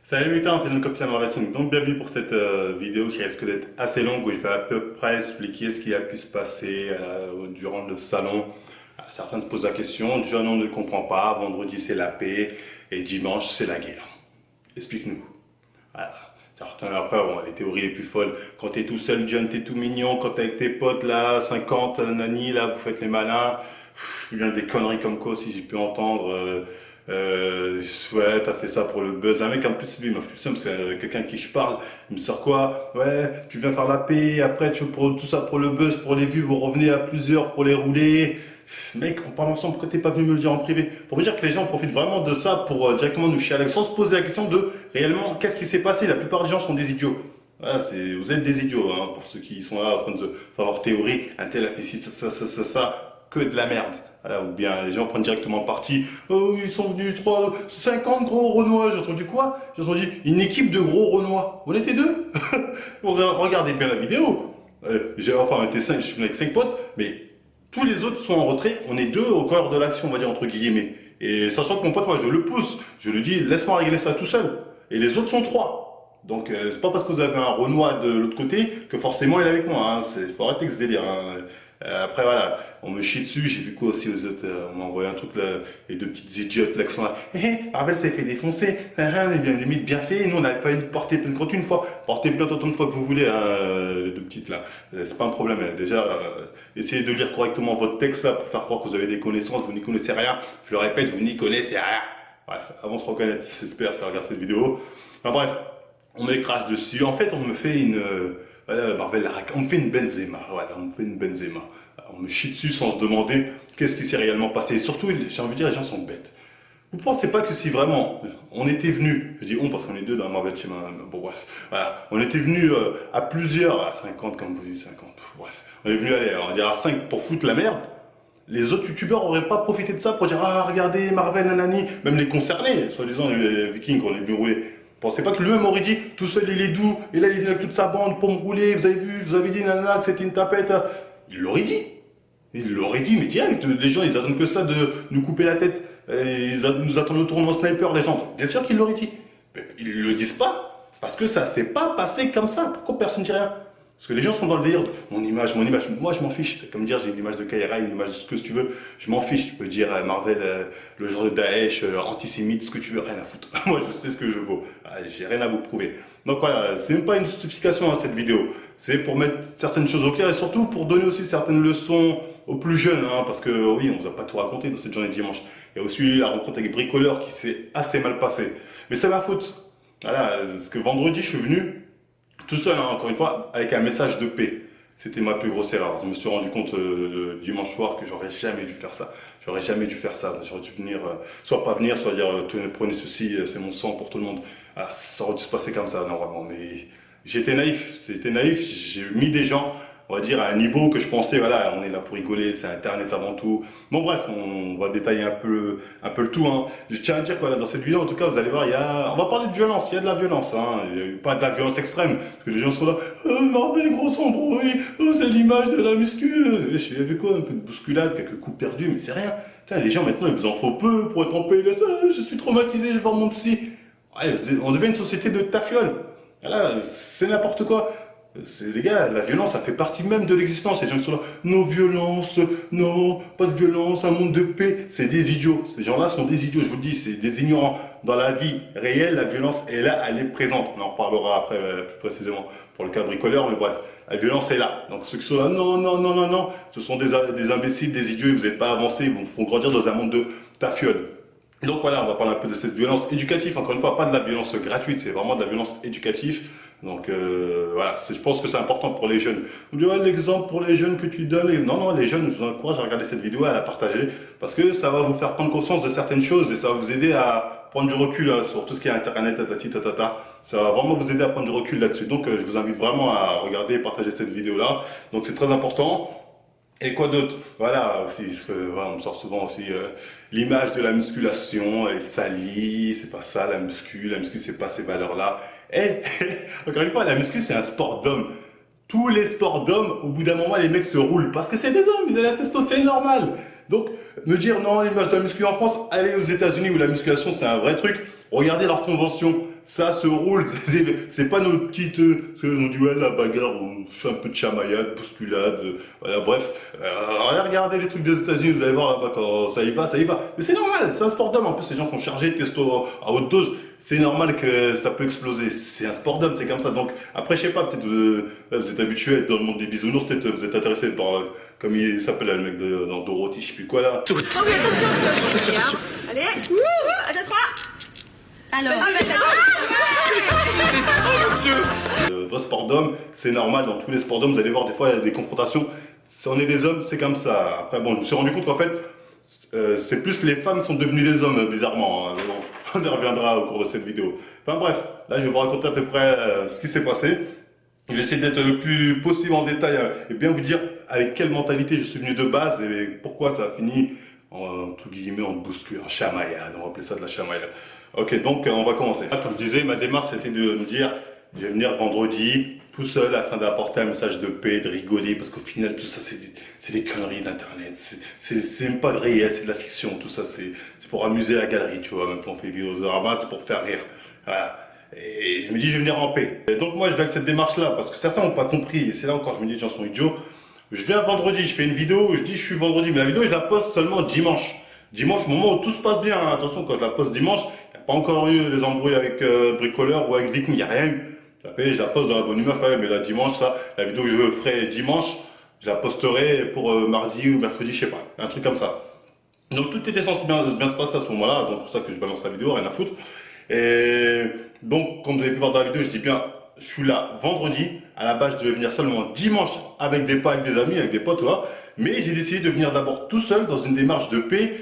Salut Mutant, c'est John Capitaine Marketing. Donc bienvenue pour cette vidéo qui risque d'être assez longue où je vais à peu près expliquer ce qui a pu se passer durant le salon. Certains se posent la question, John on ne comprend pas, vendredi c'est la paix et dimanche c'est la guerre. Explique-nous. Voilà. Certains après, bon, les théories les plus folles, quand t'es tout seul John t'es tout mignon, quand t'es avec tes potes là, 50 nani là, vous faites les malins. Il y a des conneries comme quoi si j'ai pu entendre. Ouais, t'as fait ça pour le buzz. Un mec en plus, lui, il m'a fait ça, c'est quelqu'un à qui je parle. Il me sort quoi? Ouais, tu viens faire la paix, après tu pour tout ça pour le buzz, pour les vues, vous revenez à plusieurs pour les rouler. Mec, on parle ensemble, pourquoi t'es pas venu me le dire en privé? Pour vous dire que les gens profitent vraiment de ça pour directement nous chialer sans se poser la question de réellement qu'est-ce qui s'est passé. La plupart des gens sont des idiots. Voilà, vous êtes des idiots, hein, pour ceux qui sont là en train de faire leur théorie. Un tel a fait ci, ça, que de la merde. Voilà, ou bien les gens prennent directement parti. Oh, ils sont venus 50 gros Renois. J'ai entendu quoi? J'ai entendu une équipe de gros Renois. On était deux. Regardez bien la vidéo. Enfin, on était 5, je suis venu avec 5 potes, mais tous les autres sont en retrait. On est deux au cœur de l'action, on va dire entre guillemets. Et sachant que mon pote, moi, je le pousse. Je lui dis, laisse-moi régler ça tout seul. Et les autres sont trois. Donc, c'est pas parce que vous avez un Renoir de l'autre côté que forcément il est avec moi. Hein. Faut arrêter que ce délire. Hein. Après voilà, on me chie dessus, j'ai vu quoi aussi aux autres, on m'a envoyé un truc là, les deux petites idiotes là qui sont là, Marvel s'est fait défoncer, mais bien limite bien fait, nous on n'avait pas eu de porter plainte contre une fois, portez plainte autant de fois que vous voulez, hein, les deux petites là, c'est pas un problème, hein. Déjà, essayez de lire correctement votre texte là pour faire croire que vous avez des connaissances, vous n'y connaissez rien, je le répète, vous n'y connaissez rien. Bref, avant de se reconnaître, j'espère, si on regarde cette vidéo. Enfin bref, on me crache dessus, en fait on me fait une... Voilà, Marvel, on me fait une Benzema. Voilà, on me fait une Benzema. On me chie dessus sans se demander qu'est-ce qui s'est réellement passé. Et surtout, j'ai envie de dire, les gens sont bêtes. Vous pensez pas que si vraiment on était venu, je dis on parce qu'on est deux dans Marvel chez bon bref, voilà, on était venu à plusieurs, à 50 comme vous dites, 50, bref, on est venu aller, on va dire à 5 pour foutre la merde, les autres youtubeurs auraient pas profité de ça pour dire ah regardez Marvel nanani, même les concernés, soi-disant les Vikings qu'on est venu rouler. Pensez pas que lui-même aurait dit tout seul il est doux, et là il vient avec toute sa bande pour me rouler, vous avez vu, vous avez dit nanana que c'était une tapette. Il l'aurait dit. Il l'aurait dit, mais direct, les gens ils attendent que ça de nous couper la tête. Et nous attendent le tournoi sniper, les gens. Bien sûr qu'ils l'auraient dit. Mais ils le disent pas, parce que ça s'est pas passé comme ça. Pourquoi personne ne dit rien? Parce que les gens sont dans le délire de mon image, mon image. Moi, je m'en fiche. Comme dire, j'ai une image de Kaira, une image de ce que tu veux. Je m'en fiche. Tu peux dire Marvel, le genre de Daesh, antisémite, ce que tu veux, rien à foutre. Moi, je sais ce que je vaux. J'ai rien à vous prouver. Donc voilà, c'est même pas une justification à cette vidéo. C'est pour mettre certaines choses au clair et surtout pour donner aussi certaines leçons aux plus jeunes. Hein, parce que oui, on vous a pas tout raconté dans cette journée de dimanche. Il y a aussi la rencontre avec Bricoleur qui s'est assez mal passée. Mais c'est ma faute. Voilà, parce que vendredi, je suis venu tout seul, hein, encore une fois, avec un message de paix. C'était ma plus grosse erreur. Je me suis rendu compte dimanche soir que j'aurais jamais dû faire ça. J'aurais jamais dû faire ça. J'aurais dû venir, soit pas venir, soit dire prenez ceci, c'est mon sang pour tout le monde. Ah, ça aurait dû se passer comme ça, normalement. Mais j'étais naïf. C'était naïf. J'ai mis des gens, on va dire, à un niveau que je pensais, voilà, on est là pour rigoler, c'est Internet avant tout. Bon, bref, on va détailler un peu le tout. Hein. Je tiens à dire que voilà, dans cette vidéo, en tout cas, vous allez voir, on va parler de violence, il y a de la violence. Hein. Il n'y a pas de la violence extrême, parce que les gens sont là, Marvel, gros embrouille, c'est l'image de la muscu. Je vu quoi, un peu de bousculade, quelques coups perdus, mais c'est rien. Putain, les gens, maintenant, ils vous en faut peu pour être en PLS. Je suis traumatisé, je vais voir mon psy. Ouais, on devient une société de tafioles. Voilà, c'est n'importe quoi. Les gars, la violence, ça fait partie même de l'existence. Les gens qui sont là, non violence, non, pas de violence, un monde de paix. C'est des idiots. Ces gens-là sont des idiots, je vous le dis, c'est des ignorants. Dans la vie réelle, la violence est là, elle est présente. On en reparlera après, plus précisément, pour le cas bricoleur, mais bref, la violence est là. Donc ceux qui sont là, non, non, non, non, non, ce sont des imbéciles, des idiots, vous n'êtes pas avancés, ils vous font grandir dans un monde de tafioles. Donc voilà, on va parler un peu de cette violence éducative, encore une fois, pas de la violence gratuite, c'est vraiment de la violence éducative. Donc voilà, je pense que c'est important pour les jeunes. On dit, ouais, l'exemple pour les jeunes que tu donnes, non, non, les jeunes, je vous encourage à regarder cette vidéo, à la partager, parce que ça va vous faire prendre conscience de certaines choses et ça va vous aider à prendre du recul hein, sur tout ce qui est Internet, tatati, tatata. Ça va vraiment vous aider à prendre du recul là-dessus. Donc je vous invite vraiment à regarder et partager cette vidéo-là. Donc c'est très important. Et quoi d'autre? Voilà, aussi, voilà, on me sort souvent aussi l'image de la musculation, elle est salie, c'est pas ça la muscu c'est pas ces valeurs-là. Et encore une fois, la muscu c'est un sport d'homme. Tous les sports d'hommes, au bout d'un moment, les mecs se roulent parce que c'est des hommes, ils ont la testo, c'est normal. Donc, me dire non, l'image de la muscu en France, allez aux États-Unis où la musculation c'est un vrai truc, regardez leurs conventions. ça se roule. C'est pas nos petites, on dit ouais la bagarre, on fait un peu de chamaillade, bousculade, voilà bref. Regardez les trucs des États-Unis, vous allez voir là-bas quand ça y va, ça y va. Mais c'est normal, c'est un sport d'homme. En plus, les gens qui ont chargé de testo à haute dose, c'est normal que ça peut exploser. C'est un sport d'homme, c'est comme ça. Donc après, je sais pas, peut-être vous êtes habitué à être dans le monde des bisounours, peut-être vous êtes intéressé par comme il s'appelle le mec dans Dorothy, je sais plus quoi là. Ok, attention. Allez, à 2, 3. Alors. Le vrai sport d'homme, c'est normal, dans tous les sports d'hommes, vous allez voir des fois il y a des confrontations. Si on est des hommes, c'est comme ça. Après bon, je me suis rendu compte qu'en fait, c'est plus les femmes qui sont devenues des hommes, bizarrement. Mais bon, on y reviendra au cours de cette vidéo. Enfin bref, là je vais vous raconter à peu près ce qui s'est passé. Je vais essayer d'être le plus possible en détail et bien vous dire avec quelle mentalité je suis venu de base et pourquoi ça a fini entre guillemets en bouscule, en chamaillade, on va appeler ça de la chamaillade. Ok, donc on va commencer. Comme je disais, ma démarche c'était de me dire, je vais venir vendredi tout seul afin d'apporter un message de paix, de rigoler, parce qu'au final tout ça c'est des conneries d'internet, c'est même pas réel, c'est de la fiction, tout ça c'est pour amuser la galerie, tu vois, même quand on fait des vidéos de ramas, c'est pour faire rire. Voilà. Et je me dis, je vais venir en paix. Et donc moi, je vais avec cette démarche-là, parce que certains n'ont pas compris. Et c'est là encore, je me dis, les gens sont idiots. Je viens vendredi, je fais une vidéo, je dis, je suis vendredi. Mais la vidéo, je la poste seulement dimanche. Dimanche, au moment où tout se passe bien. Hein. Attention, quand je la poste dimanche, il n'y a pas encore eu les embrouilles avec Bricoleur ou avec Viking, il n'y a rien eu. Ça fait, je la poste dans la bonne humeur, mais là, dimanche, ça, la vidéo que je ferai dimanche, je la posterai pour mardi ou mercredi, je sais pas. Un truc comme ça. Donc tout était censé bien se passer à ce moment-là, donc c'est pour ça que je balance la vidéo, rien à foutre. Et donc, comme vous avez pu voir dans la vidéo, je dis bien, je suis là vendredi. À la base, je devais venir seulement dimanche avec des pas, avec des amis, avec des potes, toi. Mais j'ai décidé de venir d'abord tout seul dans une démarche de paix.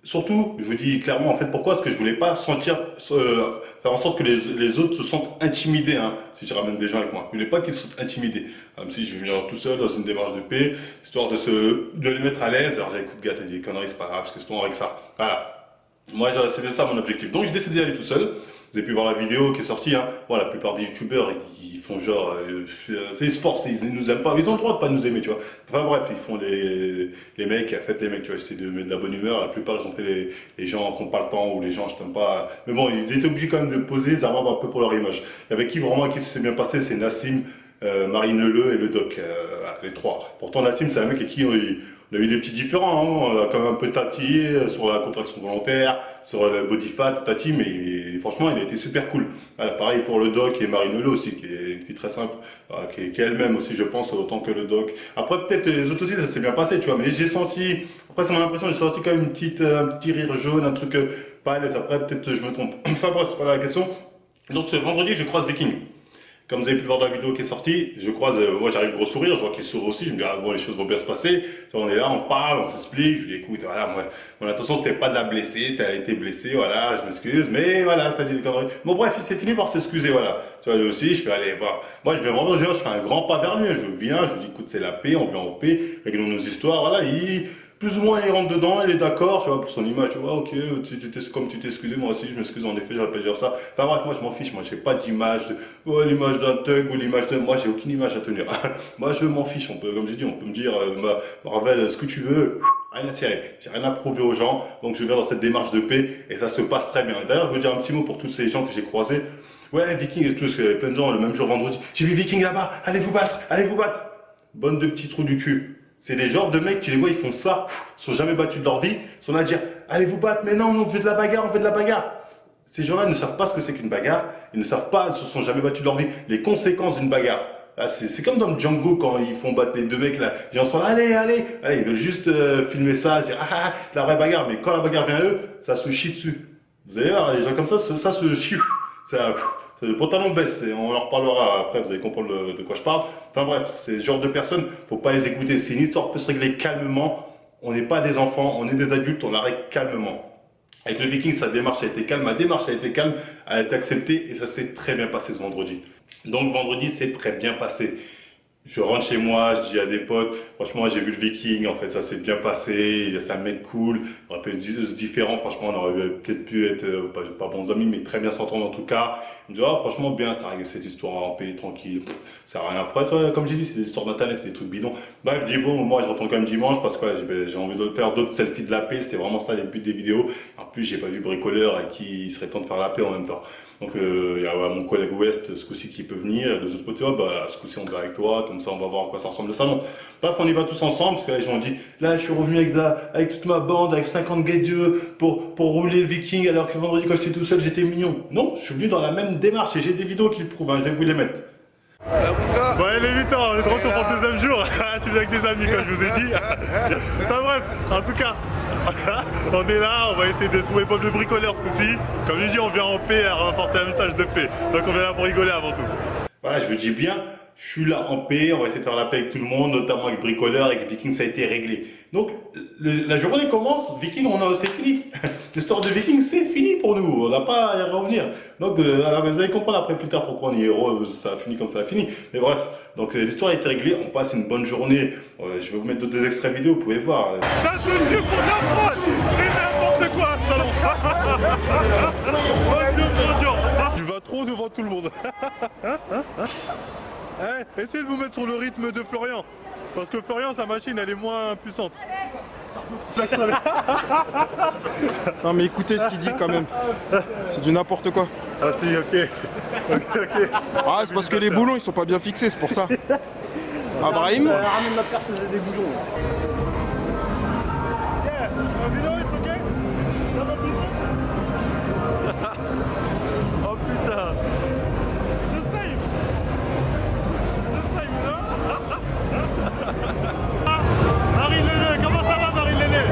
Surtout, je vous dis clairement en fait pourquoi, parce que je voulais pas sentir, faire en sorte que les autres se sentent intimidés, hein, si je ramène des gens avec moi. Je voulais pas qu'ils se sentent intimidés. Même si je vais venir tout seul dans une démarche de paix, histoire de les mettre à l'aise. Alors j'ai écoute gars, t'as dit des conneries, c'est pas grave, parce que c'est ton avec ça. Voilà. Moi, c'était ça mon objectif. Donc, j'ai décidé d'aller tout seul. Vous avez pu voir la vidéo qui est sortie. Hein. Bon, la plupart des youtubeurs, ils font genre, c'est sport, ils nous aiment pas. Ils ont le droit de pas nous aimer, tu vois. Enfin bref, ils font les mecs, faites les mecs, tu vois, essayer de mettre de la bonne humeur. La plupart, ils ont fait les gens qui n'ont pas le temps ou les gens, je t'aime pas. Mais bon, ils étaient obligés quand même de poser, d'avoir un peu pour leur image. Avec qui vraiment, qui s'est bien passé, c'est Nassim, Marine Leleu et le Doc, les trois. Pourtant, Nassim, c'est un mec avec qui on a eu des petits différends, hein. On a quand même un peu tatillé sur la contraction volontaire, sur le body fat, tati, mais franchement, il a été super cool. Voilà, pareil pour le Doc et Marine Leleu aussi, qui est une fille très simple, voilà, qui est elle-même aussi, je pense, autant que le Doc. Après, peut-être les autres aussi, ça s'est bien passé, tu vois, mais j'ai senti, après, ça m'a l'impression, j'ai senti quand même un petit rire jaune, un truc pas à l'aise. Après, peut-être je me trompe. Enfin bref, c'est pas la question. Donc, ce vendredi, je croise Viking. Comme vous avez pu le voir dans la vidéo qui est sortie, je croise, moi j'arrive gros sourire, je vois qu'il sourit aussi, je me dis, ah bon, les choses vont bien se passer. On est là, on parle, on s'explique, je lui dis, écoute, voilà, moi, mon intention c'était pas de la blesser, si elle a été blessée, voilà, je m'excuse, mais voilà, t'as dit des conneries. Bon, bref, il s'est fini par s'excuser, voilà. Tu vois, lui aussi, je fais, allez, bon, moi je vais vraiment, je fais un grand pas vers lui, je viens, je lui dis, écoute, c'est la paix, on vient en paix, réglons nos histoires, voilà, plus ou moins il rentre dedans, il est d'accord, tu vois, pour son image, tu vois, ok, comme tu t'es excusé, moi aussi je m'excuse, en effet, j'aurais pas dû dire ça. Enfin bref, moi je m'en fiche, moi j'ai pas d'image de, oh, l'image d'un thug ou l'image de, moi j'ai aucune image à tenir. Moi je m'en fiche, on peut, comme j'ai dit, on peut me dire, Marvel, ce que tu veux, rien à cirer, j'ai rien à prouver aux gens, donc je viens dans cette démarche de paix et ça se passe très bien. D'ailleurs, je veux dire un petit mot pour tous ces gens que j'ai croisés. Ouais, Viking et tout, parce qu'il y avait plein de gens le même jour vendredi, j'ai vu Viking là-bas, allez vous battre, allez vous battre. Bonne de petits trous du cul. C'est des genres de mecs, tu les vois, ils font ça, ils sont jamais battus de leur vie, ils sont là à dire, allez vous battre, mais non, on veut de la bagarre, on veut de la bagarre. Ces gens-là ne savent pas ce que c'est qu'une bagarre, ils ne savent pas, ils se sont jamais battus de leur vie, les conséquences d'une bagarre. C'est comme dans Django quand ils font battre les deux mecs là, les gens sont là, allez, allez, allez, ils veulent juste filmer ça, dire, ah, la vraie bagarre, mais quand la bagarre vient à eux, ça se chie dessus. Vous allez voir, les gens comme ça se chie, ça... Le pantalon baisse, on en reparlera après, vous allez comprendre de quoi je parle. Enfin bref, c'est ce genre de personnes, faut pas les écouter. C'est une histoire qui peut se régler calmement. On n'est pas des enfants, on est des adultes, on arrête calmement. Avec le Viking, sa démarche a été calme, ma démarche a été calme, elle a été acceptée et ça s'est très bien passé ce vendredi. Donc vendredi, c'est très bien passé. Je rentre chez moi, je dis à des potes, franchement j'ai vu le Viking, en fait ça s'est bien passé, c'est un mec cool, on aurait pu être différent, franchement on aurait peut-être pu être, pas bons amis, mais très bien s'entendre en tout cas. Il me dit, oh, franchement bien, ça règle cette histoire en paix, tranquille, ça n'a rien après, toi, comme j'ai dit, c'est des histoires d'internet, c'est des trucs bidons. Bref, je dis bon, moi je retourne quand même dimanche parce que j'ai envie de faire d'autres selfies de la paix, c'était vraiment ça les buts des vidéos. En plus j'ai pas vu Bricoleur à qui il serait temps de faire la paix en même temps. Donc il y a mon collègue Ouest ce coup-ci qui peut venir, deux autres potes, oh, bah, ce coup-ci on va avec toi, comme ça on va voir à quoi ça ressemble le salon. Bref, on y va tous ensemble, parce que là les gens ont dit, là je suis revenu avec toute ma bande, avec 50 guédieux pour rouler le Viking, alors que vendredi quand j'étais tout seul j'étais mignon. Non, je suis venu dans la même démarche et j'ai des vidéos qui le prouvent, hein, je vais vous les mettre. Ouais, les 8 ans, on est de retour pour le deuxième jour. Tu viens avec des amis, comme je vous ai dit. Enfin bref, en tout cas, on est là, on va essayer de trouver Bob le bricoleur ce coup-ci. Comme je dis, on vient en paix à rapporter un message de paix. Donc on vient là pour rigoler avant tout. Voilà, je vous dis bien, je suis là en paix, on va essayer de faire la paix avec tout le monde, notamment avec Bricoleur, avec Viking, ça a été réglé. Donc, la journée commence, Viking, c'est fini. L'histoire de Viking, c'est fini pour nous, on n'a pas à y revenir. Donc, vous allez comprendre après plus tard pourquoi on est heureux, ça a fini comme ça a fini. Mais bref, donc l'histoire a été réglée, on passe une bonne journée. Je vais vous mettre deux extraits vidéo, vous pouvez voir. Ça se tue pour la prod, c'est n'importe quoi ce salon. Tu vas trop devant tout le monde. Hey, essayez de vous mettre sur le rythme de Florian. Parce que Florian, sa machine, elle est moins puissante. Non mais écoutez ce qu'il dit quand même. C'est du n'importe quoi. Ah si, ok. Ah c'est parce que les boulons ils sont pas bien fixés, c'est pour ça. Abraham Ramène ma perceuse et des boujons. Yeah, vidéo, it's okay? Oh putain. It's the same. It's the same, Marine Lenné, comment ça va Marine Lenné?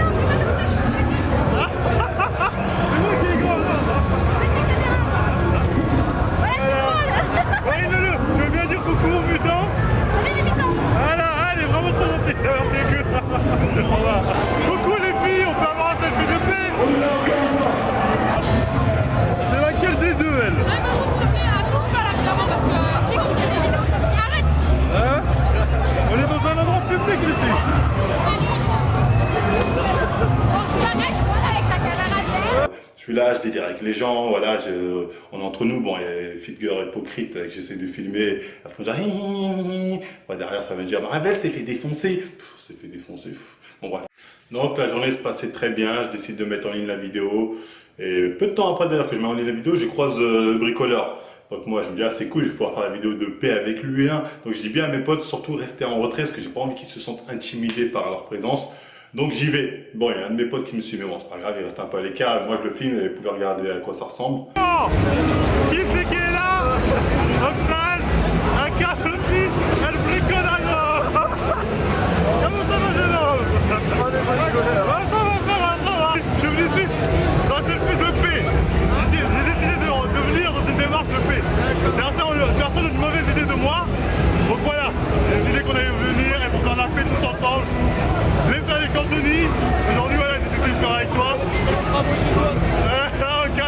C'est moi qui est grand là. Marine Lenné, je veux bien dire coucou putain. Voilà, elle est vraiment trop gentille. Coucou les filles, on peut avoir un selfie de paix. C'est laquelle des deux elle? Non, mais bon, s'il te plaît, touche pas là, clairement, parce que je sais que tu fais des vidéos comme ça. Arrête! Hein? On est dans un endroit public les filles. Bon, tu arrêtes, voilà, avec ta caméra derrière. Je suis là, je délire avec les gens, voilà, on est entre nous, bon, il y a Fit Girl hypocrite que j'essaie de filmer, après genre, ouais, derrière ça veut dire, Maribel s'est fait défoncer, s'est fait défoncer, bon bref. Donc la journée se passait très bien, je décide de mettre en ligne la vidéo, et peu de temps après d'ailleurs que je mets en ligne la vidéo, je croise le bricoleur. Donc moi je me dis, ah c'est cool, je vais pouvoir faire la vidéo de paix avec lui, hein. Donc je dis bien à mes potes, surtout rester en retrait, parce que j'ai pas envie qu'ils se sentent intimidés par leur présence. Donc j'y vais. Bon, il y a un de mes potes qui me suit, mais bon, c'est pas grave, il reste un peu à l'écart. Moi, je le filme et vous pouvez regarder à quoi ça ressemble. Oh, qui c'est qui est là? Roxane, un cas aussi, elle bricole alors. Comment ça va, jeune homme? Ça va. Je suis venu ici dans cette paix de paix. J'ai décidé de venir dans cette démarche de paix. Certains ont une mauvaise idée de moi. Donc voilà, j'ai décidé qu'on allait venir et pour faire la paix tous ensemble. Je vais faire avec Anthony. Aujourd'hui, voilà, j'ai décidé de faire avec toi.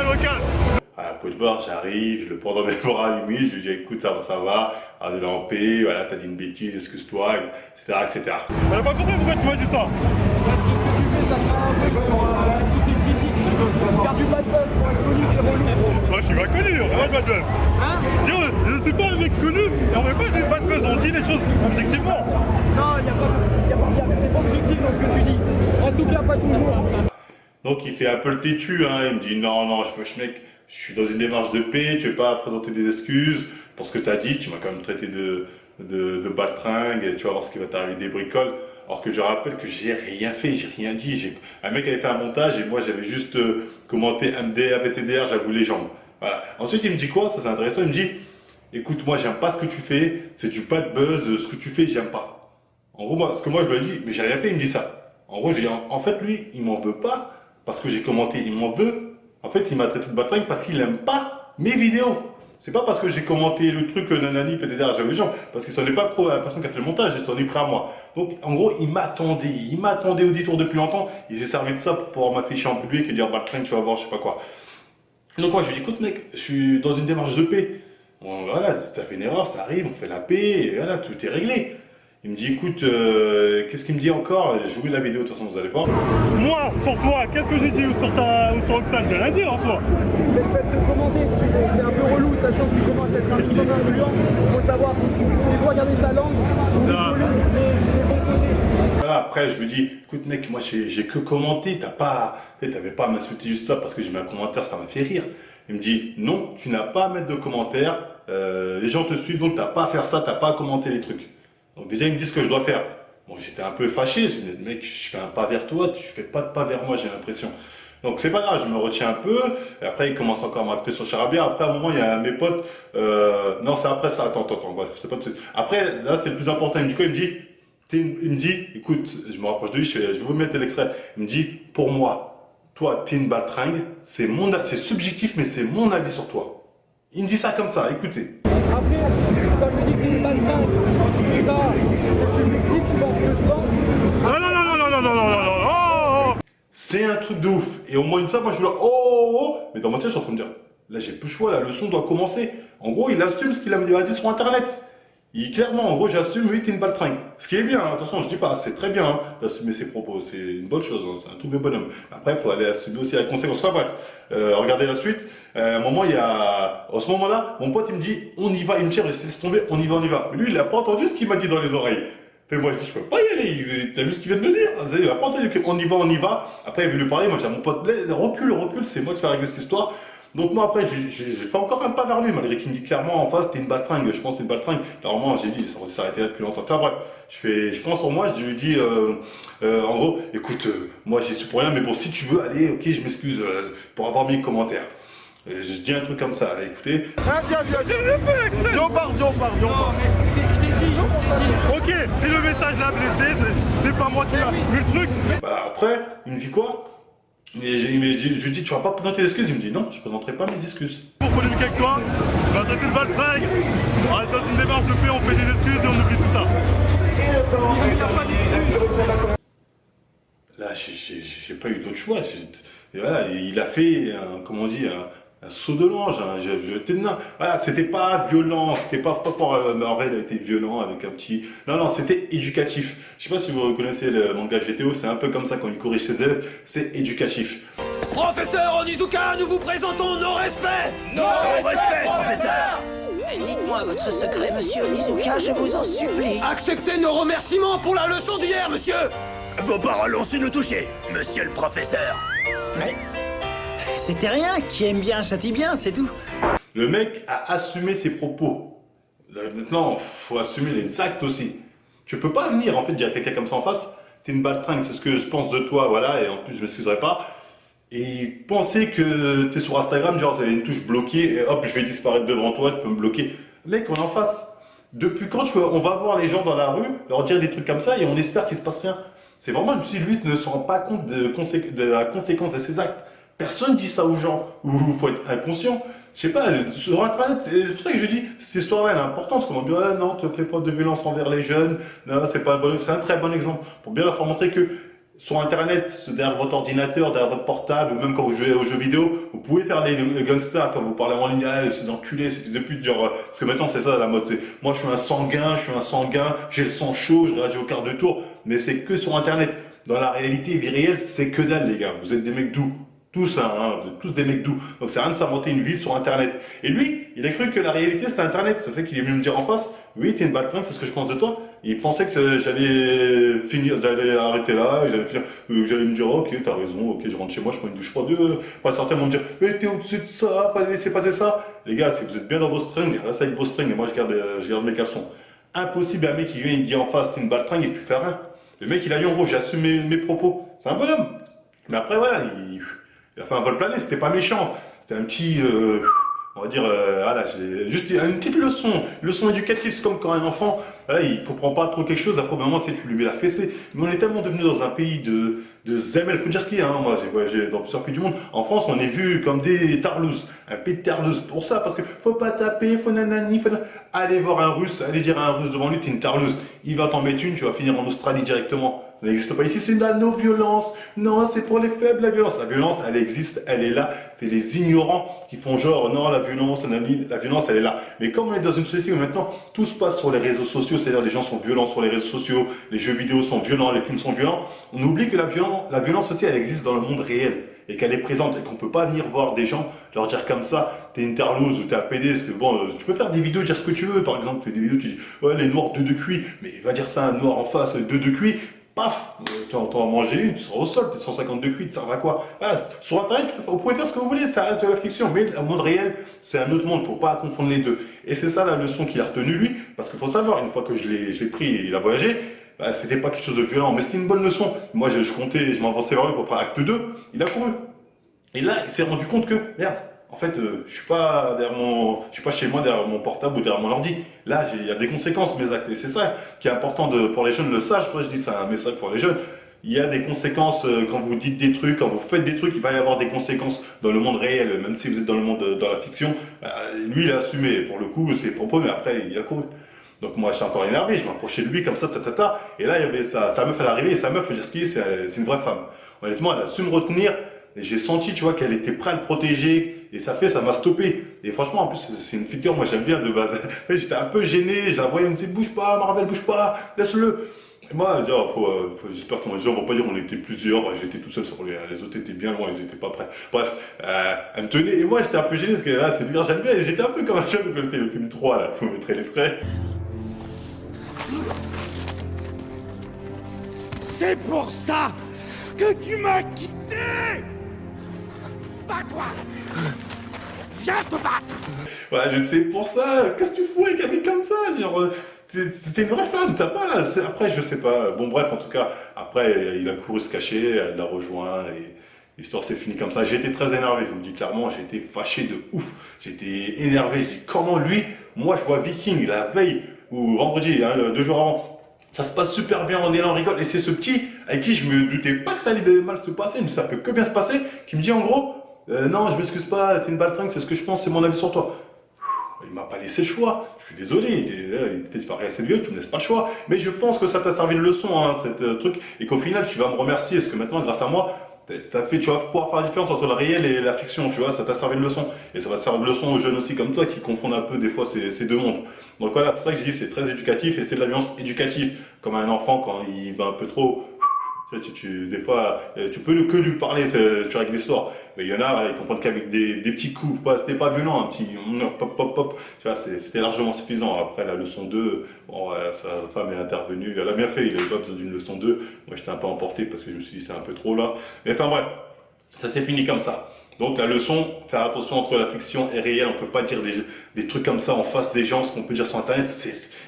Au calme. Voilà, pour le voir, j'arrive, je le prends dans mes bras limite, je lui dis écoute, ça va, on est là en paix, voilà, t'as dit une bêtise, excuse-toi, etc. On n'a pas compris pourquoi tu m'as dit ça. Parce que ce que tu fais, ça sera un peu pour toutes les critiques. Faire du bad buzz pour être connu, c'est relou. Moi, je suis pas connu, on va pas de bad buzz. Hein? Je ne suis pas un mec connu, et on ne fait pas du bad buzz, on dit des choses objectivement. Non, c'est pas objectif dans ce que tu dis. En tout cas, pas toujours. Donc il fait un peu le têtu, hein. Il me dit non, mec, je suis dans une démarche de paix, tu veux pas présenter des excuses pour ce que tu as dit, tu m'as quand même traité de baltringue, et tu vas voir ce qui va t'arriver des bricoles. Alors que je rappelle que j'ai rien fait, j'ai rien dit. Un mec avait fait un montage et moi j'avais juste commenté MD, ABTDR, j'avoue les jambes. Voilà. Ensuite il me dit quoi, ça c'est intéressant, il me dit écoute, moi j'aime pas ce que tu fais, c'est du bad buzz, ce que tu fais j'aime pas. En gros, moi, ce que moi je lui ai dit, mais j'ai rien fait, il me dit ça. En gros, en fait lui, il m'en veut pas. Parce que j'ai commenté, il m'en veut. En fait, il m'a traité de baltringue parce qu'il n'aime pas mes vidéos. C'est pas parce que j'ai commenté le truc nanani, PDDR, j'avais les gens. Parce qu'il s'en est pas pro à la personne qui a fait le montage, il s'en est pris à moi. Donc, en gros, il m'attendait au détour depuis longtemps. Il s'est servi de ça pour pouvoir m'afficher en public et dire baltringue, tu vas voir, je sais pas quoi. Donc, moi, je lui dis écoute, mec, je suis dans une démarche de paix. Bon, voilà, si t'as fait une erreur, ça arrive, on fait la paix, et voilà, tout est réglé. Il me dit écoute, qu'est-ce qu'il me dit encore? Je vous mets la vidéo, de toute façon vous allez voir. Moi, sur toi, qu'est-ce que j'ai dit ou sur Roxane? J'ai rien dit en soi. C'est le fait de commenter, si tu veux. C'est un peu relou, sachant que tu commences à être un minimum influent. Il faut savoir, il faut regarder sa langue, les bons côtés. Voilà, après je lui dis écoute mec, moi j'ai que commenté, t'avais pas à m'insulter juste ça parce que j'ai mis un commentaire, ça m'a fait rire. Il me dit, non, tu n'as pas à mettre de commentaires, les gens te suivent, donc tu n'as pas à faire ça, tu n'as pas à commenter les trucs. Donc déjà, il me dit ce que je dois faire. Bon, j'étais un peu fâché, je me dis, mec, je fais un pas vers toi, tu fais pas de pas vers moi, j'ai l'impression. Donc c'est pas grave, je me retiens un peu, et après il commence encore à m'attraper sur Charabia. Après à un moment il y a un de mes potes, non c'est après ça, attends, bref, c'est pas tout de suite. Après là c'est le plus important, il me dit quoi? Il me dit, écoute, je me rapproche de lui, je vais vous mettre l'extrait. Il me dit, pour moi, toi t'es une baltringue, c'est subjectif mais c'est mon avis sur toi. Il me dit ça comme ça, écoutez. Après, quand je dis que t'es une baltringue, ça, c'est subjectif, je pense que je pense. Non. C'est un truc de ouf. Et au moins une fois, moi je suis là, oh. Mais dans ma tête, je suis en train de me dire, là j'ai plus le choix, la leçon doit commencer. En gros, il assume ce qu'il a dit sur internet. Clairement, en gros, j'assume, oui, t'es une baltringue. Ce qui est bien, hein. Attention, je dis pas, c'est très bien hein, d'assumer ses propos, c'est une bonne chose, hein. C'est un truc de bonhomme. Après, il faut aller assumer aussi la conséquence. Enfin bref, regardez la suite. À un moment, à ce moment-là, mon pote, il me dit, on y va, il me tire, laisse tomber, on y va. Lui, il n'a pas entendu ce qu'il m'a dit dans les oreilles. Et moi, je dis, je peux pas y aller, t'as vu ce qu'il vient de me dire? Il n'a pas entendu qu'on y va. Après, il veut lui parler, moi, j'ai mon pote, recule, c'est moi qui vais régler cette histoire. Donc moi après, j'ai fait encore un pas vers lui, malgré qu'il me dit clairement en face, t'es une baltringue, je pense que t'es une baltringue. Normalement, j'ai dit, ça aurait s'arrêter là depuis longtemps. Enfin bref, je pense sur moi, je lui dis, en gros, écoute, moi j'y suis pour rien, mais bon, si tu veux aller, ok, je m'excuse pour avoir mis les commentaires. Je dis un truc comme ça, écoutez. Ah, viens. Viens, on part. Ok, si le message l'a blessé, c'est pas moi qui l'a vu le truc. Bah, après, il me dit quoi? Je lui dis, tu vas pas présenter tes excuses? Il me dit, non, je présenterai pas mes excuses. Pour polémiquer avec toi, tu vas traiter de baltringue. On reste dans une démarche de paix, on fait des excuses et on oublie tout ça. Là, j'ai pas eu d'autre choix. Et voilà, il a fait, comment on dit, un saut de l'ange, jeté de nain. Voilà, c'était pas violent, c'était pas pour Marvel a été violent avec un petit. Non, c'était éducatif. Je sais pas si vous reconnaissez le manga GTO, c'est un peu comme ça quand il corrige ses élèves, c'est éducatif. Professeur Onizuka, nous vous présentons nos respects. Nos respects, professeur. Dites-moi votre secret, monsieur Onizuka, je vous en supplie. Acceptez nos remerciements pour la leçon d'hier, monsieur. Vos paroles ont su nous toucher, monsieur le professeur. Mais c'était rien, qui aime bien châtie bien, c'est tout. Le mec a assumé ses propos. Là, maintenant, faut assumer les actes aussi. Tu peux pas venir en fait dire à quelqu'un comme ça en face, t'es une baltringue, c'est ce que je pense de toi, voilà, et en plus je m'excuserai pas. Et penser que t'es sur Instagram, genre t'as une touche bloquée, et hop, je vais disparaître devant toi, tu peux me bloquer. Mec, on est en face. Depuis quand on va voir les gens dans la rue, leur dire des trucs comme ça, et on espère qu'il se passe rien. C'est vraiment, si lui ne se rend pas compte de la conséquence de ses actes. Personne dit ça aux gens, ou il faut être inconscient. Je sais pas, sur internet, c'est pour ça que je dis, cette histoire-là elle est importante, parce qu'on dit, ah non, ne fais pas de violence envers les jeunes, non, c'est un très bon exemple, pour bien leur faire montrer que sur internet, derrière votre ordinateur, derrière votre portable, ou même quand vous jouez aux jeux vidéo, vous pouvez faire les gangsters, quand vous parlez en ligne, ah, ces enculés, ces fils de pute, genre, parce que maintenant c'est ça la mode, c'est, moi je suis un sanguin, j'ai le sang chaud, je réagis au quart de tour, mais c'est que sur internet. Dans la réalité, vie réelle, c'est que dalle les gars, vous êtes des mecs doux. Tous, hein, vous êtes tous des mecs doux. Donc c'est rien de s'inventer une vie sur internet. Et lui, il a cru que la réalité c'était internet. Ça fait qu'il est venu me dire en face, oui, t'es une baltringue, c'est ce que je pense de toi. Et il pensait que j'allais arrêter là, j'allais me dire, ok, t'as raison, ok, je rentre chez moi, je prends une douche froide. Pas certainement me dire, mais t'es au-dessus de ça, pas laisser passer ça. Les gars, si vous êtes bien dans vos strings, restez avec vos strings et moi je garde mes caleçons. Impossible, un mec qui vient, il me dit en face, t'es une baltringue et tu fais rien. Le mec, il a dit en gros, j'ai assumé mes propos. C'est un bonhomme. Mais après, voilà, il a fait un vol plané, c'était pas méchant. C'était un petit, on va dire, voilà, juste une petite leçon éducative. C'est comme quand un enfant, voilà, il comprend pas trop quelque chose, après, moment, c'est tu lui mets la fessée. Mais on est tellement devenu dans un pays de zèmes, faut dire ce qu'il y a, hein. Moi, j'ai voyagé dans plusieurs pays du monde. En France, on est vu comme des tarlouses. Un pays de tarlouses. Pour ça, parce que faut pas taper, faut nanani, Allez voir un russe, allez dire à un russe devant lui, t'es une tarlouse. Il va t'en mettre une, tu vas finir en Australie directement. Ça n'existe pas ici, c'est de la non-violence. Non, c'est pour les faibles, la violence. La violence, elle existe, elle est là. C'est les ignorants qui font genre, non, la violence, elle est là. Mais comme on est dans une société où maintenant, tout se passe sur les réseaux sociaux, c'est-à-dire les gens sont violents sur les réseaux sociaux, les jeux vidéo sont violents, les films sont violents, on oublie que la violence aussi, elle existe dans le monde réel. Et qu'elle est présente, et qu'on peut pas venir voir des gens, leur dire comme ça, t'es une tarlouse ou t'es un PD, parce que bon, tu peux faire des vidéos, dire ce que tu veux, par exemple, tu fais des vidéos, tu dis, ouais, les noirs 2 de cuit, mais il va dire ça à un noir en face, 2 de cuit, paf, t'en as mangé une, tu seras au sol, t'es 150 de cuit, ça va quoi? Voilà, sur internet, vous pouvez faire ce que vous voulez, ça reste de la fiction, mais le monde réel, c'est un autre monde, faut pas confondre les deux. Et c'est ça la leçon qu'il a retenue lui, parce qu'il faut savoir, une fois que je l'ai pris et il a voyagé, bah, c'était pas quelque chose de violent, mais c'était une bonne leçon. Moi, je comptais, je m'avançais vers lui pour faire acte 2, il a couru. Et là, il s'est rendu compte que, merde, en fait, je suis pas chez moi derrière mon portable ou derrière mon ordi. Là, il y a des conséquences mes actes. Et c'est ça qui est important pour les jeunes le sachent. Moi, je dis c'est un message pour les jeunes. Il y a des conséquences quand vous dites des trucs, quand vous faites des trucs, il va y avoir des conséquences dans le monde réel, même si vous êtes dans le monde dans la fiction. Lui, il a assumé pour le coup ses propos, mais après, il a couru. Donc moi, j'étais encore énervé, je m'approchais de lui comme ça, et là, il y avait sa meuf à l'arrivée, et sa meuf, faut dire ce qu'il est, c'est une vraie femme. Honnêtement, elle a su me retenir. Et j'ai senti, tu vois, qu'elle était prête à le protéger. Et ça m'a stoppé. Et franchement, en plus, c'est une figure, moi j'aime bien de base. J'étais un peu gêné, je la voyais, elle me disait, bouge pas, Marvel, bouge pas, laisse-le. Et moi, j'espère qu'on va pas dire on était plusieurs, j'étais tout seul sur les autres étaient bien loin, ils étaient pas prêts. Bref, elle me tenait, et moi j'étais un peu gêné, parce que là, cette figure, j'aime bien, et j'étais un peu comme un chose que c'était le film 3, là, vous mettrez l'extrait. C'est pour ça que tu m'as quitté. Bats-toi. Viens te battre. Ouais, je sais, pour ça, qu'est-ce que tu fous avec un mec comme ça? Genre, c'était une vraie femme, t'as pas... Après, je sais pas. Bon, bref, en tout cas, après, il a couru se cacher, elle l'a rejoint, et l'histoire s'est finie comme ça. J'ai été très énervé, je vous le dis clairement, j'ai été fâché de ouf. J'étais énervé, je dis, comment lui, moi je vois Viking la veille, ou vendredi, hein, 2 jours avant, ça se passe super bien, on est là, on rigole, et c'est ce petit avec qui je me doutais pas que ça allait mal se passer, mais ça peut que bien se passer, qui me dit en gros, non, je m'excuse pas, t'es une baltringue, c'est ce que je pense, c'est mon avis sur toi. Il m'a pas laissé le choix, je suis désolé, peut-être pas assez vieux, tu me laisses pas le choix, mais je pense que ça t'a servi de leçon, hein, cette truc, et qu'au final, tu vas me remercier, parce que maintenant, grâce à moi, tu vas pouvoir faire la différence entre le réel et la fiction, tu vois, ça t'a servi de leçon. Et ça va te servir de leçon aux jeunes aussi comme toi qui confondent un peu des fois ces deux mondes. Donc voilà, c'est pour ça que je dis c'est très éducatif et c'est de la violence éducative. Comme un enfant quand il va un peu trop... des fois, tu peux que lui parler, tu règles l'histoire. Mais il y en a, ils comprennent qu'avec des petits coups, c'était pas violent, un petit pop pop pop. Tu vois, c'était largement suffisant. Après la leçon 2, bon, sa femme est intervenue, elle a bien fait, il n'avait pas besoin d'une leçon 2. Moi j'étais un peu emporté parce que je me suis dit c'est un peu trop là. Mais enfin bref, ça s'est fini comme ça. Donc la leçon, faire attention entre la fiction et réel, on peut pas dire des trucs comme ça en face des gens, ce qu'on peut dire sur internet,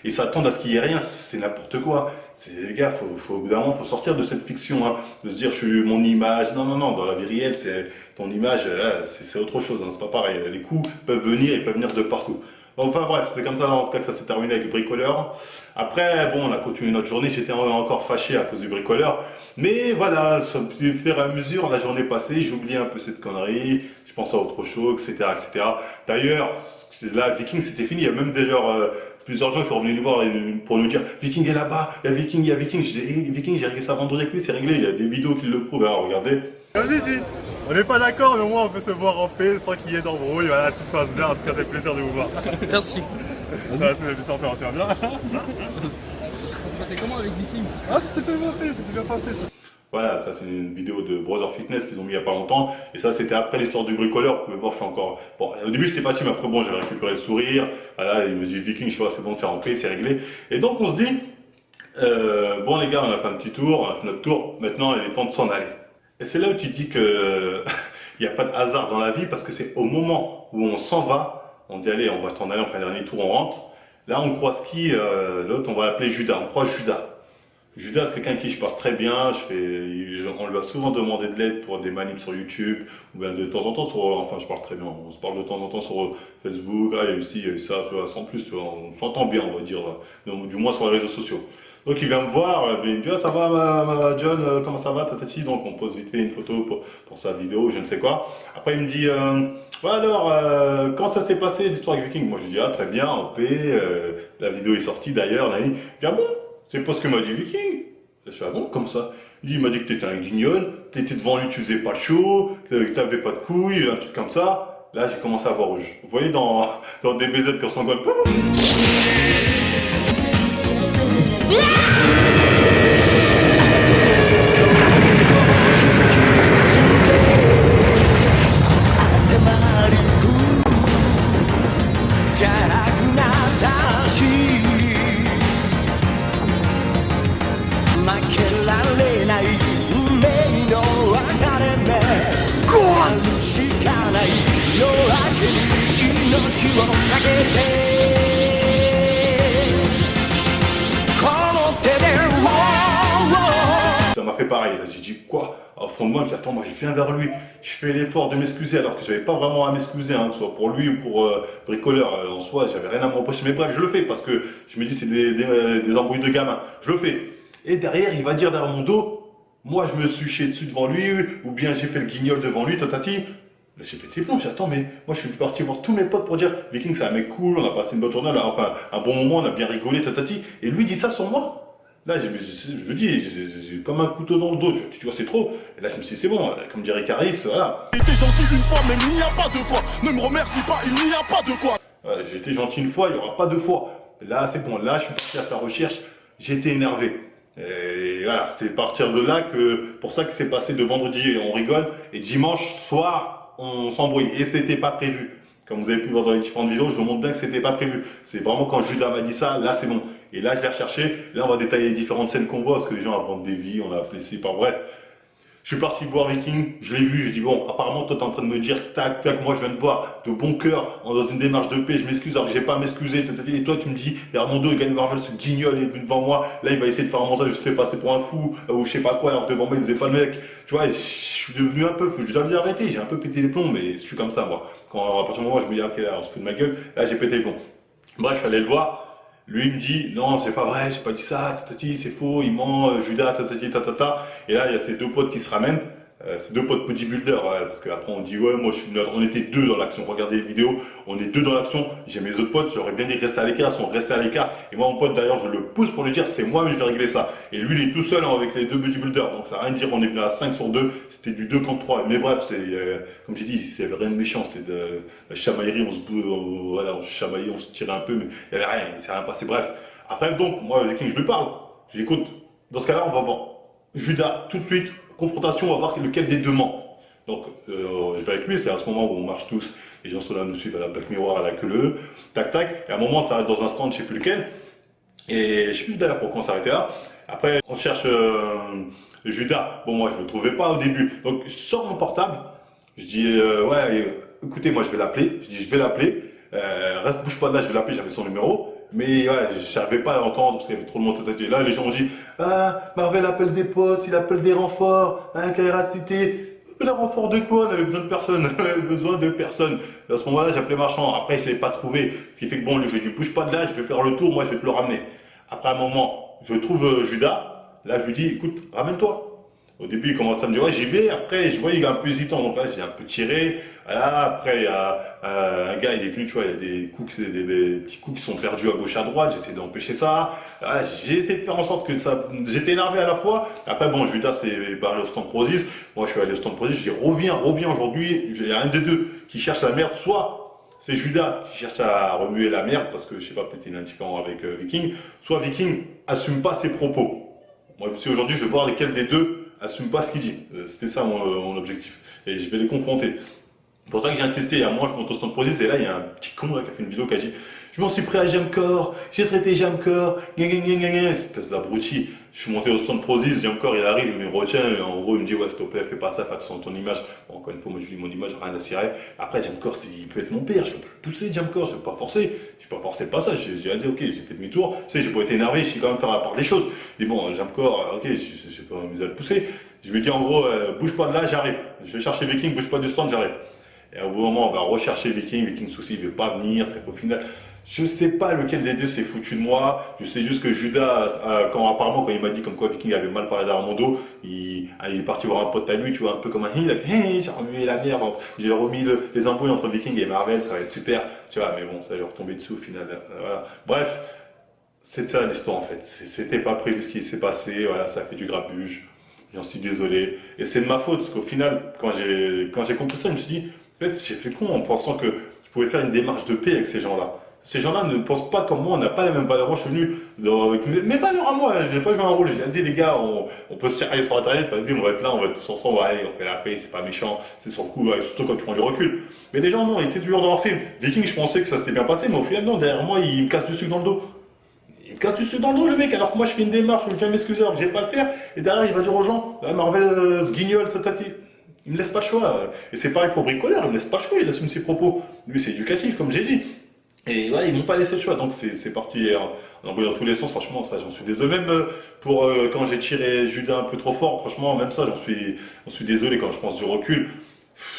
et s'attendre à ce qu'il y ait rien, c'est n'importe quoi. Les gars, au bout d'un moment, faut sortir de cette fiction, hein, de se dire je suis mon image. Non, dans la vie réelle, c'est ton image, c'est autre chose, hein, c'est pas pareil. Les coups peuvent venir, ils peuvent venir de partout. Enfin bref, c'est comme ça en tout cas que ça s'est terminé avec le bricoleur. Après, bon, on a continué notre journée, j'étais encore fâché à cause du bricoleur. Mais voilà, au fur et à mesure, la journée passée, j'oubliais un peu cette connerie, je pensais à autre chose, etc. etc. D'ailleurs, là, Viking, c'était fini, il y a même d'ailleurs plusieurs gens qui sont venus nous voir pour nous dire Viking est là-bas, il y a Viking, il y a Viking. Je disais, hey, Viking, j'ai réglé ça vendredi avec lui, c'est réglé, il y a des vidéos qui le prouvent, hein, regardez. Vas-y, on n'est pas d'accord, mais au moins on peut se voir en paix sans qu'il y ait d'embrouille. Voilà, tout se passe bien. En tout cas, c'est plaisir de vous voir. Merci. Ça va bien. Ça s'est passé comment avec Viking? Ah, c'était bien passé. Voilà, ça c'est une vidéo de Brother Fitness qu'ils ont mis il y a pas longtemps. Et ça c'était après l'histoire du bricoleur. Vous pouvez voir, je suis encore... Bon, au début j'étais fatigué, mais après bon, j'ai récupéré le sourire. Voilà, il me dit Viking, je vois, c'est bon, c'est en paix, c'est réglé. Et donc on se dit, bon les gars, on a fait un petit tour, on a fait notre tour. Maintenant, il est temps de s'en aller. Et c'est là où tu te dis que il n'y a pas de hasard dans la vie, parce que c'est au moment où on s'en va, on dit allez, on va s'en aller, on fait un dernier tour, on rentre. Là, on croise qui? L'autre, on va l'appeler Judas. On croise Judas. Judas, c'est quelqu'un avec qui je parle très bien. On lui a souvent demandé de l'aide pour des manips sur YouTube, ou bien de temps en temps enfin, je parle très bien. On se parle de temps en temps sur Facebook. Ah, il y a eu ça, tu vois, sans plus, tu vois. On s'entend bien, on va dire, donc, du moins sur les réseaux sociaux. Donc il vient me voir, il me dit ah, ça va John, comment ça va tatati. Donc on pose vite fait une photo pour sa vidéo, je ne sais quoi. Après il me dit ouais, alors comment ça s'est passé l'histoire avec Viking? Moi je dis ah très bien, en paix, la vidéo est sortie d'ailleurs. Il dit ah bon, c'est pas ce que m'a dit Viking. Je fais ah bon, comme ça? Il m'a dit que t'étais un guignol, t'étais devant lui, tu faisais pas le show, que t'avais pas de couilles, un truc comme ça. Là j'ai commencé à voir rouge. Vous voyez dans DBZ quand on s'engueule. My けられない運命の分かれ目あるしかない夜明けに命をかけてこの手でÇa m'a fait pareil, là j'ai dit quoi? Au fond de moi, je me suis dit attends, moi je viens vers lui, je fais l'effort de m'excuser alors que j'avais pas vraiment à m'excuser, hein, que ce soit pour lui ou pour bricoleur, en soi j'avais rien à me reprocher, mais bref je le fais parce que je me dis c'est des embrouilles de gamins, je le fais. Et derrière il va dire derrière mon dos, moi je me suis chié dessus devant lui, ou bien j'ai fait le guignol devant lui, tatati. Là j'ai pété bon, j'attends, mais moi je suis parti voir tous mes potes pour dire Viking c'est un mec cool, on a passé une bonne journée, enfin un bon moment, on a bien rigolé, tatati, et lui dit ça sur moi. Là, je me dis, j'ai comme un couteau dans le dos, tu vois, c'est trop. Et là, je me suis dit, c'est bon, comme dirait Caris, voilà. J'ai été gentil une fois, mais il n'y a pas deux fois. Ne me remercie pas, il n'y a pas de quoi. Voilà, j'ai été gentil une fois, il n'y aura pas deux fois. Et là, c'est bon, là, je suis parti à sa recherche, j'étais énervé. Et voilà, c'est partir de là que, pour ça que c'est passé de vendredi, on rigole, et dimanche soir, on s'embrouille. Et c'était pas prévu. Comme vous avez pu voir dans les différentes vidéos, je vous montre bien que c'était pas prévu. C'est vraiment quand Judas m'a dit ça, là c'est bon. Et là je l'ai recherché, là on va détailler les différentes scènes qu'on voit, parce que les gens inventent des vies, on a appelé ça par bref. Je suis parti voir Viking, je l'ai vu, je dis bon, apparemment toi t'es en train de me dire, tac, tac, moi je viens de voir, de bon cœur, dans une démarche de paix, je m'excuse alors que j'ai pas à m'excuser, et toi tu me dis, Armando, Gagne Marvel se guignole et devant moi, là il va essayer de faire un montage, je te fais passer pour un fou, ou je sais pas quoi, alors que devant moi il faisait pas le mec, tu vois, je suis devenu un peu, je dois le dire arrêter, j'ai un peu pété les plombs, mais je suis comme ça moi, quand à partir du moment où je me dis, ok, là, on se fout de ma gueule, là j'ai pété les plombs. Bref, je suis allé le voir. Lui il me dit non c'est pas vrai, j'ai pas dit ça, tatati, c'est faux, il ment, Judas, tatati, tatata. Et là il y a ces deux potes qui se ramènent, ces deux potes bodybuilders, ouais, parce qu'après on dit ouais moi je suis on était deux dans l'action, regardez les vidéos, on est deux dans l'action, j'ai mes autres potes, j'aurais bien dit rester à l'écart, ils sont restés à l'écart, et moi mon pote d'ailleurs je le pousse pour lui dire c'est moi mais je vais régler ça. Et lui il est tout seul hein, avec les deux bodybuilders, donc ça n'a rien à dire, on est venu à 5 sur 2, c'était du 2 contre 3, mais bref c'est comme j'ai dit, c'est rien de méchant, c'était de la chamaillerie, voilà, on se chamaillait, on se tirait un peu, mais il n'y avait rien, il s'est rien passé, bref. Après donc, moi Viking je lui parle, je lui dis écoute, dans ce cas-là on va voir Judas tout de suite, confrontation, on va voir lequel des deux ment. Donc je vais avec lui, c'est à ce moment où on marche tous, les gens sont là, nous suivent à la Black Mirror, à la queue, tac tac, et à un moment on s'arrête dans un stand, je sais plus lequel, et je sais plus d'ailleurs pourquoi on s'arrêtait là. Après on cherche Judas, bon moi je le trouvais pas au début, donc je sors mon portable, je dis ouais écoutez moi je vais l'appeler, je dis je vais l'appeler, reste bouge pas de là, je vais l'appeler, j'avais son numéro. Mais ouais, je n'arrivais pas à l'entendre parce qu'il y avait trop de monde. Là, les gens ont dit ah, Marvel appelle des potes, il appelle des renforts, hein, Kaira Cité. Les renforts de quoi? On avait besoin de personne. On avait besoin de personne. Et à ce moment-là, j'appelais Marchand. Après, je ne l'ai pas trouvé. Ce qui fait que bon, lui, je lui ai dit bouge pas de là, je vais faire le tour, moi, je vais te le ramener. Après un moment, je trouve Judas. Là, je lui dis écoute, ramène-toi. Au début, il commence à me dire, ouais, j'y vais. Après, je vois, il est un peu hésitant. Donc là, j'ai un peu tiré. Voilà. Après, il y a un gars, il est venu, tu vois, il y a des coups, des petits coups qui sont perdus à gauche, à droite. J'essaie d'empêcher ça. Voilà, j'ai essayé de faire en sorte que ça. J'étais énervé à la fois. Après, bon, Judas s'est barré au stand Prozis. Moi, je suis allé au stand Prozis. Je dis, reviens aujourd'hui. Il y a un des deux qui cherche la merde. Soit c'est Judas qui cherche à remuer la merde parce que, je sais pas, peut-être il est indifférent avec Viking. Soit Viking assume pas ses propos. Moi, si aujourd'hui, je vais voir lesquels des deux assume pas ce qu'il dit. C'était ça mon objectif. Et je vais les confronter. C'est pour ça que j'ai insisté. À moi, je monte au stand Prozis et là, il y a un petit con là, qui a fait une vidéo qui a dit je m'en suis pris à Jamcor, j'ai traité Jamcor, espèce d'abruti. Je suis monté au stand Prozis, Jamcor il arrive, il me retient, et en gros il me dit ouais s'il te plaît fais pas ça, fais attention à ton image. Bon, encore une fois moi je dis mon image, rien à cirer. Après Jamcor il peut être mon père, je peux le pousser Jamcor, je vais pas forcer. Je vais pas forcer le passage, j'ai dit ok, j'ai fait demi-tour, tu sais j'ai pas été énervé, je sais quand même faire la part des choses. Et bon Jamcor, ok, je vais pas m'amuser à le pousser. Je lui dis en gros bouge pas de là, j'arrive. Je vais chercher Viking, bouge pas du stand, j'arrive. Et au bout moment on va rechercher Viking souci, il veut pas venir, c'est qu'au final. Je sais pas lequel des deux s'est foutu de moi. Je sais juste que Judas, quand il m'a dit comme quoi Viking avait mal parlé d'Armando, il est parti voir un pote à lui, tu vois, un peu comme un il a fait hey, j'ai remué la merde, j'ai remis les embrouilles entre Viking et Marvel, ça va être super, tu vois, mais bon, ça lui est retombé dessus au final. Voilà. Bref, c'est ça l'histoire en fait. C'était pas prévu ce qui s'est passé, voilà, ça a fait du grabuge. J'en suis désolé. Et c'est de ma faute, parce qu'au final, quand j'ai compris ça, je me suis dit, en fait, j'ai fait con en pensant que je pouvais faire une démarche de paix avec ces gens-là. Ces gens-là ne pensent pas comme moi, on n'a pas les mêmes valeurs. Moi, je suis venu avec mes valeurs à moi, je n'ai pas joué un rôle. J'ai dit, les gars, on peut se tirer sur Internet, vas-y, on va être là, on va être tous ensemble, allez, on fait la paix, c'est pas méchant, c'est sur le coup, surtout quand tu prends du recul. Mais les gens, non, ils étaient toujours dans leur film. Viking, je pensais que ça s'était bien passé, mais au final, non, derrière moi, ils me cassent dessus dans le dos. Il me casse du dans le dos le mec, alors que moi je fais une démarche où je viens m'excuser alors que je vais pas le faire, et derrière il va dire aux gens, ah, Marvel ce guignol, tatati. Il me laisse pas le choix. Et c'est pareil pour Bricoleur, il me laisse pas le choix, il assume ses propos. Lui c'est éducatif comme j'ai dit. Et voilà, ils m'ont pas laissé le choix, donc c'est parti en embrouille dans tous les sens, franchement, ça j'en suis désolé. Même pour quand j'ai tiré Judas un peu trop fort, franchement, même ça j'en suis désolé quand je pense du recul.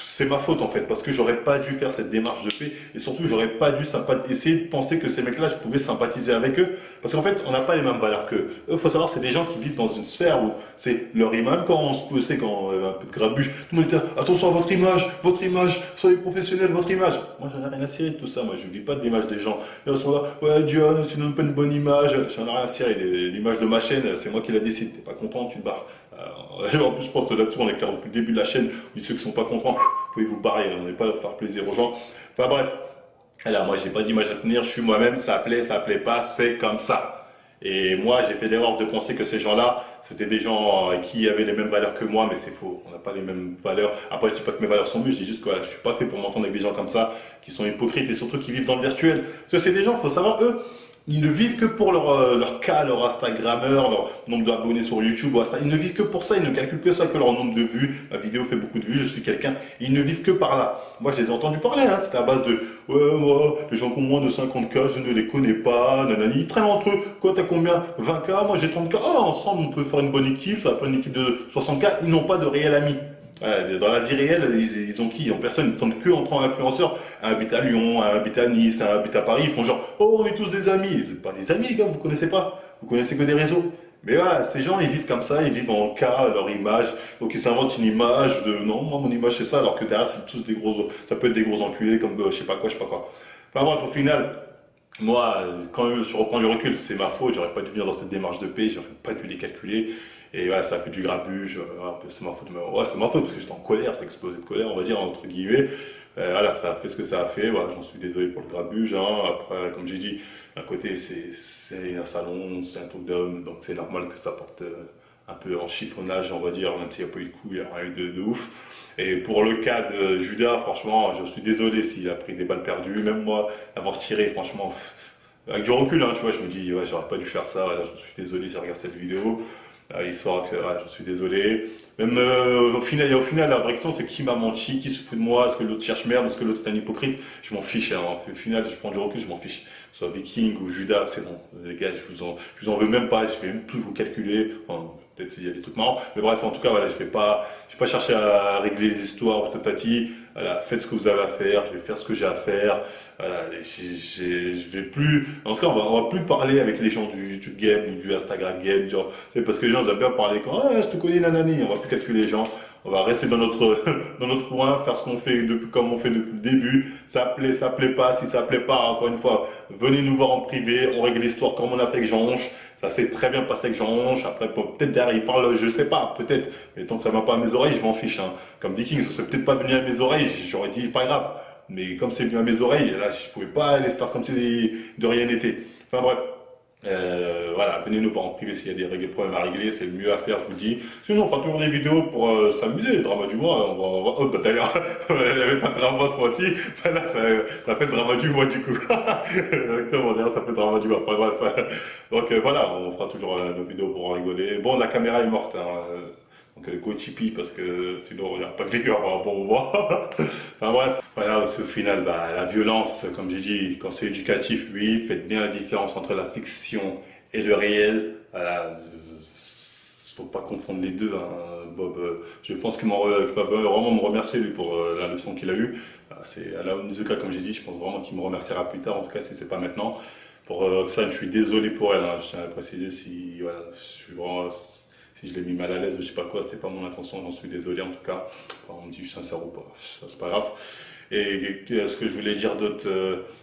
C'est ma faute en fait, parce que j'aurais pas dû faire cette démarche de paix, et surtout j'aurais pas dû essayer de penser que ces mecs-là, je pouvais sympathiser avec eux, parce qu'en fait on n'a pas les mêmes valeurs qu'eux. Eux, faut savoir, c'est des gens qui vivent dans une sphère où c'est leur image, même quand on se posait, quand un peu de grabuge, tout le monde était attention à votre image, soyez professionnels, votre image. Moi j'en ai rien à cirer de tout ça, moi je vis pas de l'image des gens. Et ils sont là, ouais Dion, tu ne donnes pas une bonne image, j'en ai rien à cirer, l'image de ma chaîne, c'est moi qui la décide, t'es pas content, tu te barres. En plus, je pense que là-dessus, on est clair depuis le début de la chaîne, où ceux qui sont pas contents, vous pouvez vous barrer, on n'est pas là pour faire plaisir aux gens. Enfin bref, alors moi j'ai pas d'image à tenir, je suis moi-même, ça plaît pas, c'est comme ça. Et moi j'ai fait l'erreur de penser que ces gens-là, c'était des gens qui avaient les mêmes valeurs que moi, mais c'est faux, on n'a pas les mêmes valeurs. Après je dis pas que mes valeurs sont mieux, je dis juste que voilà, je suis pas fait pour m'entendre avec des gens comme ça, qui sont hypocrites et surtout qui vivent dans le virtuel. Parce que c'est des gens, faut savoir, eux, ils ne vivent que pour leur cas, leur Instagrammeur, leur nombre d'abonnés sur YouTube ou Insta. Ils ne vivent que pour ça, ils ne calculent que ça, que leur nombre de vues. Ma vidéo fait beaucoup de vues, je suis quelqu'un. Ils ne vivent que par là. Moi, je les ai entendus parler, hein. C'était à base de ouais, les gens qui ont moins de 50K, je ne les connais pas, nanani. Ils traînent entre eux. Quoi, t'as combien? 20K, moi j'ai 30K. Oh, ensemble, on peut faire une bonne équipe, ça va faire une équipe de 60K. Ils n'ont pas de réels amis. Dans la vie réelle, ils ont qui? En personne, ils sont que en tant qu'influenceurs. Un habite à Lyon, un habite à Nice, un habite à Paris. Ils font genre, oh, on est tous des amis. Vous n'êtes pas des amis, les gars, vous connaissez pas. Vous connaissez que des réseaux. Mais voilà, ces gens, ils vivent comme ça, ils vivent en cas, leur image. Donc ils s'inventent une image de, non, moi, mon image c'est ça, alors que derrière, c'est tous des gros, ça peut être des gros enculés, comme je sais pas quoi. Enfin bref, au final, moi, quand je reprends du recul, c'est ma faute. J'aurais pas dû venir dans cette démarche de paix, j'aurais pas dû les calculer. Et voilà, ça a fait du grabuge, c'est ma faute. Ouais, c'est ma faute parce que j'étais en colère, j'ai explosé de colère, on va dire, entre guillemets. Voilà, ça a fait ce que ça a fait, voilà, j'en suis désolé pour le grabuge. Hein. Après, comme j'ai dit, d'un côté, c'est un salon, c'est un truc d'homme, donc c'est normal que ça porte un peu en chiffonnage, on va dire, même s'il n'y a pas eu de coup, il n'y a rien eu de ouf. Et pour le cas de Judas, franchement, je suis désolé s'il a pris des balles perdues, même moi, avoir tiré, franchement, avec du recul, hein, tu vois, je me dis, ouais, j'aurais pas dû faire ça, voilà, je suis désolé si je regarde cette vidéo. Histoire que je suis désolé. Même au final, la vraie question c'est qui m'a menti, qui se fout de moi, est-ce que l'autre cherche merde, est-ce que l'autre est un hypocrite, je m'en fiche. Hein. Au final, je prends du recul, je m'en fiche. Soit Viking ou Judas, c'est bon. Les gars, je vous en veux même pas, je vais même plus vous calculer. Enfin, peut-être s'il y a des trucs marrants. Mais bref, en tout cas, voilà, je vais pas chercher à régler les histoires ou tati. Voilà, faites ce que vous avez à faire, je vais faire ce que j'ai à faire. Voilà, je vais plus, en tout cas, on va plus parler avec les gens du YouTube Game ou du Instagram Game, genre, parce que les gens ils aiment bien parler quand, je te connais nanani, on va plus calculer les gens. On va rester dans notre coin, faire ce qu'on fait comme on fait depuis le début. Ça plaît pas. Si ça plaît pas, encore une fois, venez nous voir en privé. On règle l'histoire comme on a fait avec Jean Honche. Ça s'est très bien passé avec Jean Honche. Après, peut-être derrière, il parle, je sais pas, peut-être. Mais tant que ça va pas à mes oreilles, je m'en fiche. Hein. Comme Viking, ça serait peut-être pas venu à mes oreilles. J'aurais dit, pas grave. Mais comme c'est venu à mes oreilles, là, je pouvais pas aller faire comme si de rien n'était. Enfin bref. Voilà, venez nous voir en privé s'il y a des problèmes à régler, c'est le mieux à faire, je vous dis. Sinon, on fera toujours des vidéos pour s'amuser, le drama du mois. D'ailleurs, il n'y avait pas de drama ce mois-ci, là, ça fait le drama du mois du coup. Exactement, d'ailleurs, ça fait le drama du mois. Enfin, bref. Donc voilà, on fera toujours nos vidéos pour en rigoler. Bon, la caméra est morte, hein. Donc go Tipeee parce que sinon il n'y a pas de vidéo avant un bon moment. Enfin bref, voilà, au final, la violence, comme j'ai dit, quand c'est éducatif, oui, faites bien la différence entre la fiction et le réel. Voilà, faut pas confondre les deux. Hein. Bob, je pense qu'il va vraiment me remercier lui pour la leçon qu'il a eue. C'est à la Onizuka, comme j'ai dit, je pense vraiment qu'il me remerciera plus tard, en tout cas si c'est pas maintenant. Pour Roxane, je suis désolé pour elle, hein. Je tiens à préciser si voilà, je suis vraiment... Si je l'ai mis mal à l'aise, je sais pas quoi, c'était pas mon intention, j'en suis désolé en tout cas. Enfin, on me dit je suis sincère ou pas, c'est pas grave. Et ce que je voulais dire d'autre,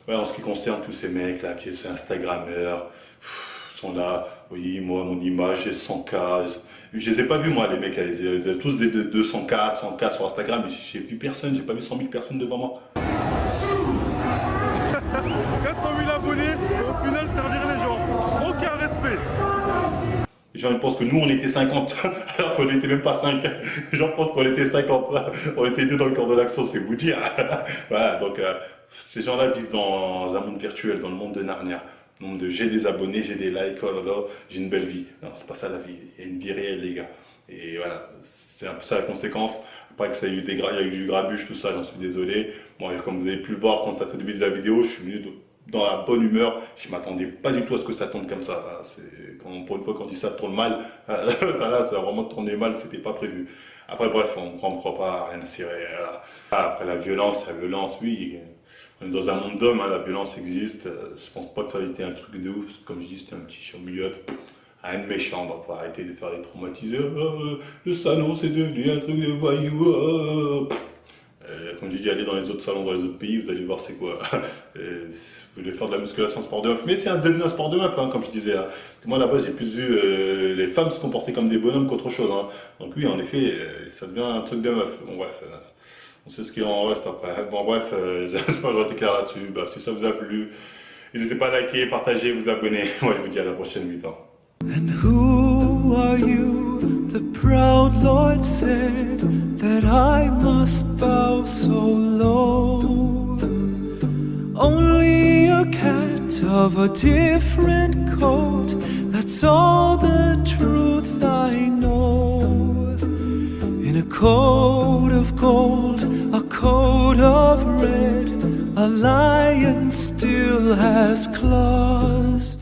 en ce qui concerne tous ces mecs là, qui sont Instagrammeurs, sont là, oui, moi mon image j'ai 100K. Je les ai pas vus moi les mecs, ils ont tous des 200K, 100K sur Instagram, mais j'ai vu personne, j'ai pas vu 100 000 personnes devant moi. 400 000 abonnés, et au final servir les gens. Aucun respect. Les gens ils pensent que nous on était 50, alors qu'on n'était même pas 5. Les gens pensent qu'on était 50, on était 2 dans le corps de l'action, c'est vous dire. Voilà, donc ces gens-là vivent dans un monde virtuel, dans le monde de Narnia. Nombre de j'ai des abonnés, j'ai des likes, oh là là, j'ai une belle vie. Non, c'est pas ça la vie. Il y a une vie réelle, les gars. Et voilà, c'est un peu ça la conséquence. Après que ça a eu il y a eu du grabuge, tout ça, j'en suis désolé. Bon, comme vous avez pu le voir quand ça fait au début de la vidéo, je suis venu dans la bonne humeur. Je m'attendais pas du tout à ce que ça tombe comme ça. Pour une fois, quand il ça tourne mal, ça là, ça a vraiment tourné mal, c'était pas prévu. Après, bref, on ne croit pas, rien à cirer. Après, la violence, oui. On est dans un monde d'hommes, hein, la violence existe. Je pense pas que ça a été un truc de ouf. Comme je dis, c'était un petit chambulot. Rien de méchant, on va arrêter de faire les traumatiseurs. Le salon, c'est devenu un truc de voyou. Comme je dis, allez dans les autres salons, dans les autres pays, vous allez voir c'est quoi. Vous voulez faire de la musculation sport de meuf, mais c'est devenu un sport de meuf, hein, comme je disais. Hein. Moi, là-bas, j'ai plus vu les femmes se comporter comme des bonhommes qu'autre chose. Hein. Donc oui, en effet, ça devient un truc de meuf. Bon, bref. On sait ce qu'il en reste après. Bon bref, j'espère que j'aurai été clair là-dessus. Si ça vous a plu, n'hésitez pas à liker, partager, vous abonner. Moi je vous dis à la prochaine mi-temps. And who are you? The proud Lord said that I must bow so low. Only a cat of a different coat, that's all the truth I know. In a coat of gold, a coat of red, a lion still has claws.